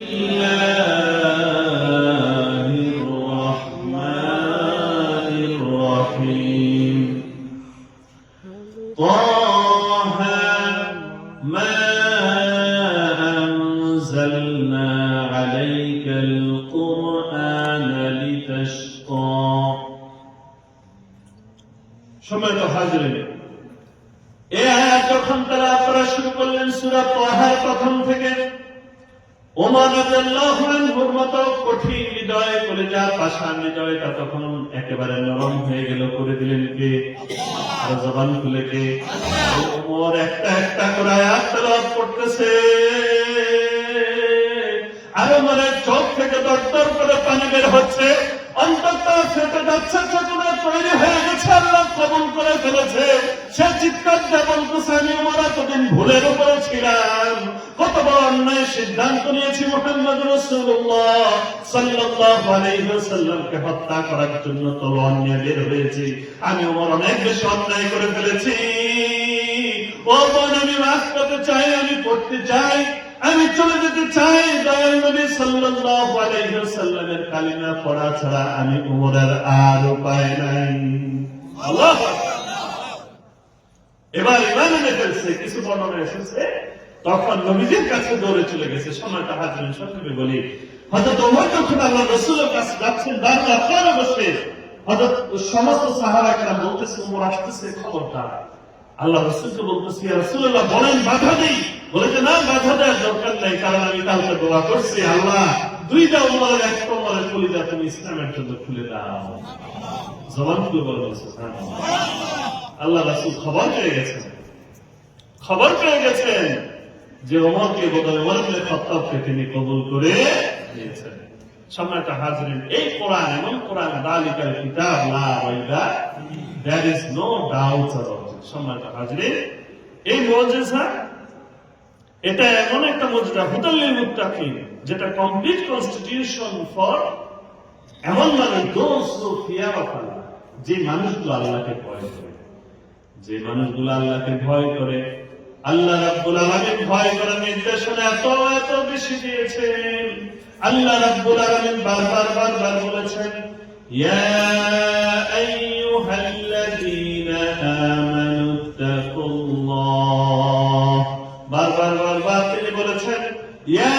الله الرحمن الرحيم طه ما أنزلنا عليك القرآن لتشقى সম্মানিত হাজিরিন, এই আয়াত যখন তারা পড়া শুরু করলেন সূরা তাহার প্রথম থেকে, ওমর রাদিয়াল্লাহু আনহুর মতো কঠিন হৃদয় কলিজা পাষাণ হৃদয়টা তখন একেবারে নরম হয়ে গেল। করে দিলেন কে? আর জবান খুলে কে? ওমর একটা একটা করে আয়াত তেলাওয়াত করতেছে, আর ওমরের চোখ থেকে দরদর করে পানি বের হচ্ছে, অন্তরটা ফেটে যাচ্ছে, চেতনা তৈরি হয়ে গেছে, আল্লাহ কবুল করে ফেলেছে। সে চিৎকার দিয়ে বলতেছে, আমি ওমর এতদিন ভুলের উপরে ছিলাম, কত বড় অন্যায় সিদ্ধান্ত নিয়েছি, মুহাম্মদ রাসূলুল্লাহ সাল্লাল্লাহু আলাইহি ওয়াসাল্লামকে হত্যা করার জন্য তলোয়ার নিয়ে বের হয়েছি। আমি ওমর অনেক বেশি অন্যায় করে ফেলেছি। ও বোন, আমি মাফ করতে চাই, আমি পড়তে চাই, আমি চলে যেতে চাই। দয়াল নবী সাল্লাল্লাহু আলাইহি ওয়াসাল্লামের কালিমা পড়া ছাড়া আমি ওমরের আর উপায় নাই। আল্লাহু আকবার। এবার ইমান এনে ফেলছে। কিছু বর্ণনা এসেছে তখন নবীজির কাছে দৌড়ে চলে গেছে। সময় তাহার জন্য সংক্ষেপে বলি, হযরত ওমর যখন আল্লাহ রাসূলের কাছে যাচ্ছেন, দাঁড়িয়ে আপনারা বসে, হযরত সমস্ত সাহাবা কেরাম বলতেছে, ওমর আসতেছে, খবরদার। আল্লাহ রাসূলকে বলতেছে, ইয়া রাসূলুল্লাহ বলেন, বাধা দেই। বলেছে, না, বাধা দেওয়ার দরকার নাই, কারণ আমি কালকে দোয়া করছি, আল্লাহ দুইটা ওমরের একটা ওমরের কলিজা তুমি ইসলামের জন্য খুলে দাও। জবান খুলে বলে বলছে, আল্লাহ রাসূল খবর পেয়ে গেছেন যে ওমরকে বদলে ওমর ইবনে খাত্তাবকে তিনি কবুল করে নিয়েছেন। সম্মানিত হাজিরিন, এই কোরআন এমন কোরআন, যালিকাল কিতাব লা রাইবা, there is no doubt about it। সম্মানিত হাজিরিন, এই মুজিজা, এটা এমন একটা মুজিজা, হুদাল লিল মুত্তাকিন, যেটা কমপ্লিট কনস্টিটিউশন ফর এমন মানুষ, দোজ হু ফিয়ার অফ আল্লাহ, যে মানুষগুলো আল্লাহকে ভয় করে, যে মানুষগুলো আল্লাহকে ভয় করে, আল্লাহ রাব্বুল আলামিন ভয় করার নির্দেশনা এত এত বেশি দিয়েছেন। আল্লাহ রাব্বুল আলামিন বারবার বলেছেন, ইয়া আইয়ুহাল্লাযীনা আমানুত্তাকুল্লাহ। বারবার তিনি বলেছেন, ইয়া